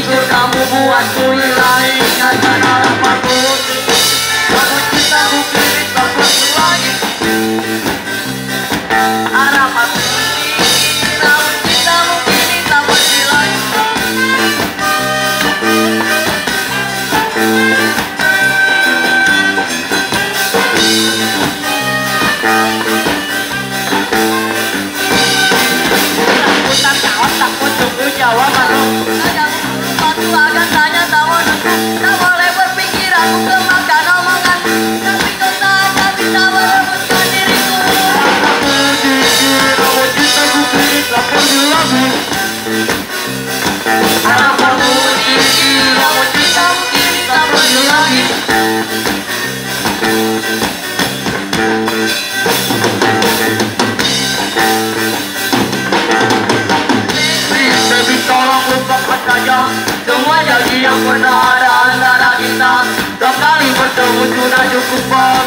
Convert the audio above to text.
jujur kamu buatku hilang ingatan harapanku. Namun cintamu kini tak lagi. Harapanku tinggi, namun cintamu kini tak lagi. Takut tunggu jawabanmu. Aku akan tanya tahu dulu. Tak boleh berpikir aku kemakan omongan. Tapi kau tak bisa merebutkan diriku. Aku jujur, namun cintaku kini tak perlu lagi. Harapanmu tinggi, namun cintamu kini tak perlu lagi. Tolong lupakan saja semua janji yang pernah ada antara kita. 2 kali bertemu sudah cukup.